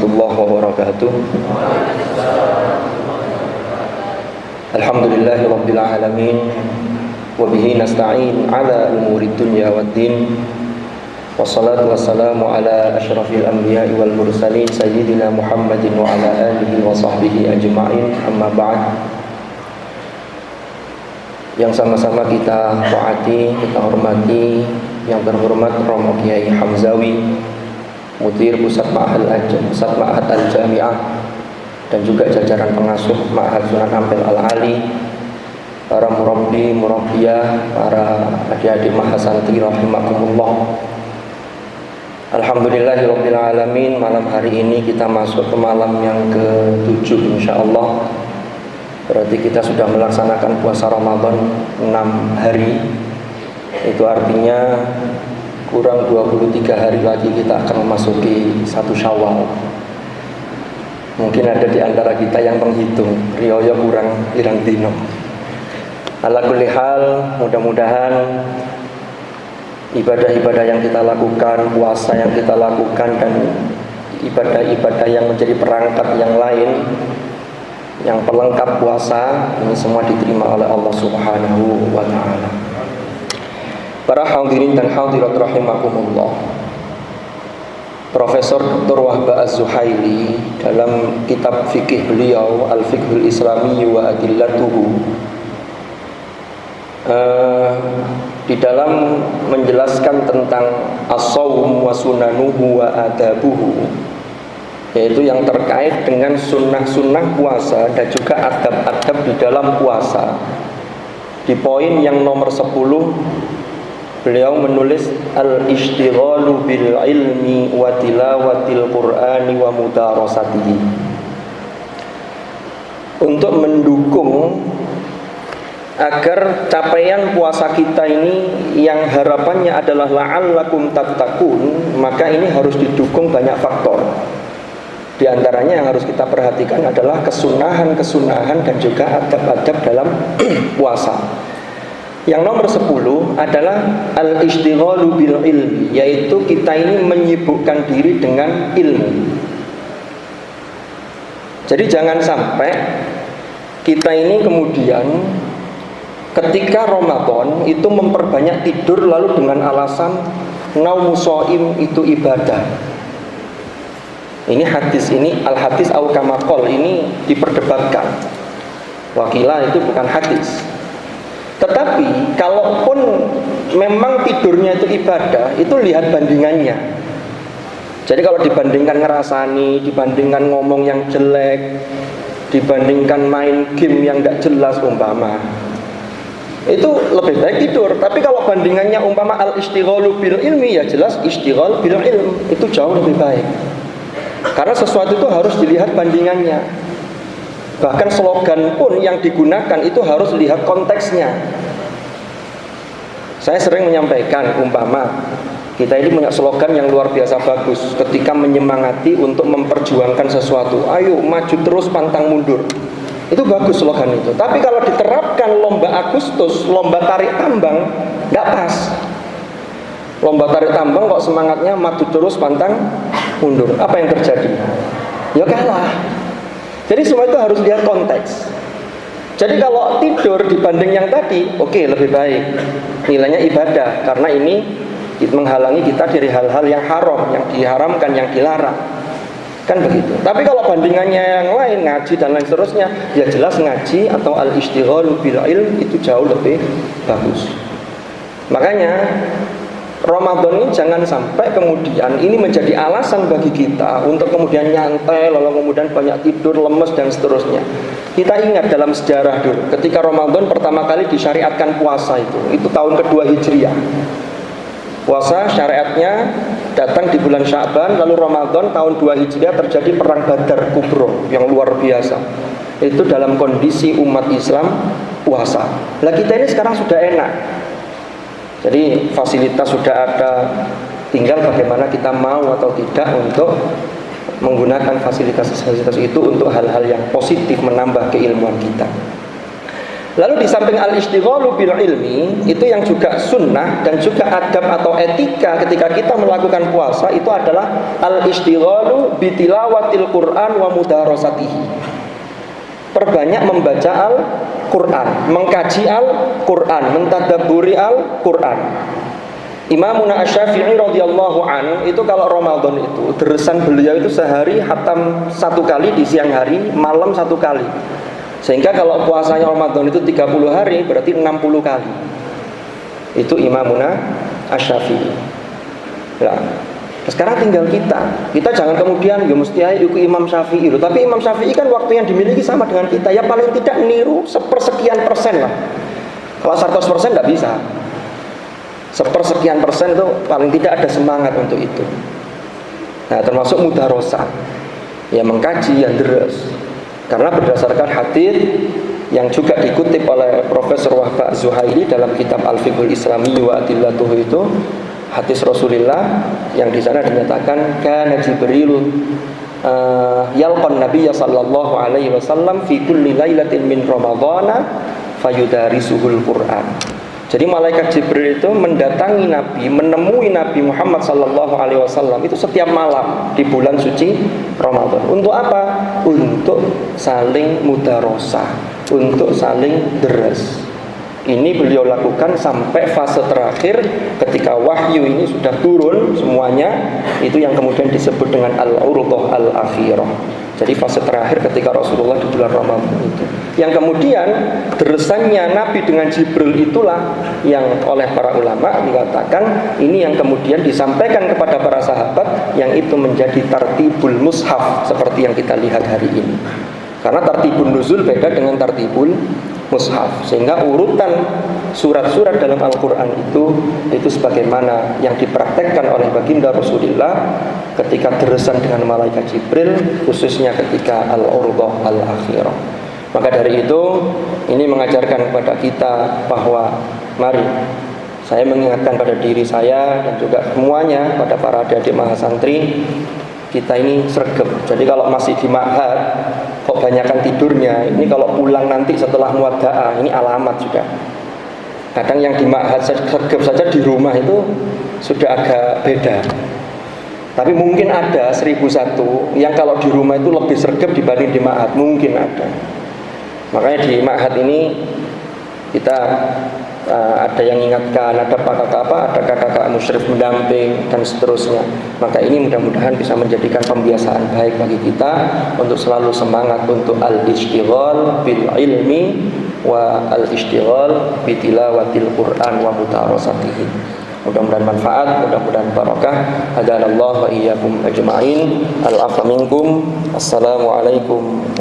warahmatullahi wabarakatuh. Alhamdulillahi rabbil alamin, wa bihi nasta'in ala umurid dunya waddin. Wassalatu wassalamu ala asyrafil anbiya'i wal mursalin sayyidina Muhammadin wa ala alihi wa sahbihi ajma'in. Amma ba'd. Yang sama-sama kita taati, kita hormati yang terhormat Romo Kiai Hamzawi, Mudir Pusat Ma'had Al-Jami'ah, dan juga jajaran pengasuh Ma'had Sunan Ampel Al-Ali, para murabbi, murabbiyah, para adik-adik mahasantri rahimakumullah. Alhamdulillahirabbil alamin. Malam hari ini kita masuk ke malam yang ke-7 insyaallah. Berarti kita sudah melaksanakan puasa Ramadan 6 hari. Itu artinya kurang 23 hari lagi kita akan memasuki 1 Syawal. Mungkin ada di antara kita yang menghitung riyo kurang irang dino. Ala kulli hal, mudah-mudahan ibadah-ibadah yang kita lakukan, puasa yang kita lakukan, dan ibadah-ibadah yang menjadi perangkat yang lain yang pelengkap puasa ini semua diterima oleh Allah Subhanahu wa ta'ala. Para hadirin dan hadirat rahimakumullah, Profesor Dr. Wahba Az-Zuhaili dalam kitab fikih beliau Al-Fiqhul Islami wa Adillatuhu, di dalam menjelaskan tentang as-shaum wa sunanuhu wa adabuhu, yaitu yang terkait dengan sunnah-sunnah puasa dan juga adab-adab di dalam puasa. Di poin yang nomor 10 beliau menulis al-ishtighalu bil ilmi wa tilawatil qur'ani wa mudarasatihi, untuk mendukung agar capaian puasa kita ini yang harapannya adalah la'allakum tattaqun, maka ini harus didukung banyak faktor. Di antaranya yang harus kita perhatikan adalah kesunahan-kesunahan dan juga adab-adab dalam puasa. Yang nomor 10 adalah al-ishtighalu bil ilmi, yaitu kita ini menyibukkan diri dengan ilmu. Jadi jangan sampai kita ini kemudian ketika Ramadan itu memperbanyak tidur lalu dengan alasan naumu shaim itu ibadah. Ini hadis ini al-hadis au kama qol ini diperdebatkan. Wakilah itu bukan hadis. Tetapi kalaupun memang tidurnya itu ibadah, itu lihat bandingannya. Jadi kalau dibandingkan ngerasani, dibandingkan ngomong yang jelek, dibandingkan main game yang tidak jelas umpama, itu lebih baik tidur. Tapi kalau bandingannya umpama al-ishtighalu bil ilmi, ya jelas ishtighal bil ilm itu jauh lebih baik. Karena sesuatu itu harus dilihat bandingannya. Bahkan slogan pun yang digunakan itu harus lihat konteksnya. Saya sering menyampaikan umpama kita ini punya slogan yang luar biasa bagus ketika menyemangati untuk memperjuangkan sesuatu. Ayo maju terus pantang mundur. Itu bagus slogan itu. Tapi kalau diterapkan lomba Agustus, lomba tarik tambang, tidak pas. Lomba tarik tambang kok semangatnya maju terus pantang mundur. Apa yang terjadi? Ya kalah. Jadi semua itu harus lihat konteks. Jadi kalau tidur dibanding yang tadi, oke, lebih baik. Nilainya ibadah, karena ini menghalangi kita dari hal-hal yang haram, yang diharamkan, yang dilarang. Kan begitu. Tapi kalau bandingannya yang lain, ngaji dan lain seterusnya, ya jelas ngaji atau al-ishtighalu bil ilm itu jauh lebih bagus. Makanya Ramadan ini jangan sampai kemudian ini menjadi alasan bagi kita untuk kemudian nyantai, lalu kemudian banyak tidur, lemes dan seterusnya. Kita ingat dalam sejarah dulu, ketika Ramadan pertama kali disyariatkan puasa itu tahun kedua Hijriah. Puasa syariatnya datang di bulan Sya'ban, lalu Ramadan tahun 2 Hijriah terjadi perang Badar Kubro yang luar biasa. Itu dalam kondisi umat Islam puasa. Lah kita ini sekarang sudah enak. Jadi fasilitas sudah ada, tinggal bagaimana kita mau atau tidak untuk menggunakan fasilitas-fasilitas itu untuk hal-hal yang positif, menambah keilmuan kita. Lalu di samping al-ishtighalu bil ilmi, itu yang juga sunnah dan juga adab atau etika ketika kita melakukan puasa itu adalah al-ishtighalu bitilawatil Qur'an wa mudarasatihi. Perbanyak membaca Al-Qur'an, mengkaji Al-Qur'an, mentadabburi Al-Qur'an. Imamuna Asy-Syafi'i radhiyallahu an itu kalau Ramadan itu deresan beliau itu sehari khatam 1 kali di siang hari, malam 1 kali. Sehingga kalau puasanya Ramadan itu 30 hari berarti 60 kali. Itu Imamuna Asy-Syafi'i. Nah, sekarang tinggal kita jangan kemudian ya mesti aja ikut Imam Syafi'i loh. Tapi Imam Syafi'i kan waktu yang dimiliki sama dengan kita. Ya paling tidak niru sepersekian persen lah. Kalau 100% nggak bisa. Sepersekian persen itu paling tidak ada semangat untuk itu. Nah, termasuk mudarosah, ya mengkaji yang deres. Karena berdasarkan hadis yang juga dikutip oleh Profesor Wahba Az-Zuhaili dalam kitab Al-Fiqhul Islami wa Adillatuhu itu, hadis Rasulullah yang di sana dinyatakan kana Jibril yalqan Nabiyya sallallahu alaihi wasallam fi kulli lailatin min Ramadhana fayudarisuhul Qur'an. Jadi malaikat Jibril itu mendatangi Nabi, menemui Nabi Muhammad sallallahu alaihi wasallam itu setiap malam di bulan suci Ramadan. Untuk apa? Untuk saling mudarosah, untuk saling deres. Ini beliau lakukan sampai fase terakhir ketika wahyu ini sudah turun semuanya, itu yang kemudian disebut dengan al-urdah al-akhirah. Jadi fase terakhir ketika Rasulullah di bulan Ramadan itu. Yang kemudian deresannya Nabi dengan Jibril itulah yang oleh para ulama dikatakan ini yang kemudian disampaikan kepada para sahabat, yang itu menjadi tartibul mushaf seperti yang kita lihat hari ini. Karena tartibul nuzul beda dengan tartibul mushaf, sehingga urutan surat-surat dalam Al-Quran itu sebagaimana yang dipraktekkan oleh baginda Rasulullah ketika deresan dengan malaikat Jibril, khususnya ketika al-urdah al-akhirah. Maka dari itu ini mengajarkan kepada kita bahwa mari saya mengingatkan pada diri saya dan juga semuanya pada para adik-adik mahasantri, kita ini sregep. Jadi kalau masih di ma'had kok banyakan tidurnya, ini kalau pulang nanti setelah muwada'ah ini alamat sudah. Kadang yang di ma'had sregep saja di rumah itu sudah agak beda. Tapi mungkin ada 1001 yang kalau di rumah itu lebih sregep dibanding di ma'had, mungkin ada. Makanya di ma'had ini kita ada yang ingatkan, ada kakak-kakak musyrif mendamping dan seterusnya. Maka ini mudah-mudahan bisa menjadikan pembiasaan baik bagi kita untuk selalu semangat untuk al-ishtighal bil ilmi wa al-ishtighal bi tilawatil Qur'an wa mudarasatihi. Mudah-mudahan manfaat, mudah-mudahan barakah. Hadanallahu wa iyyakum ajma'in. Al-afwa minkum. Assalamualaikum.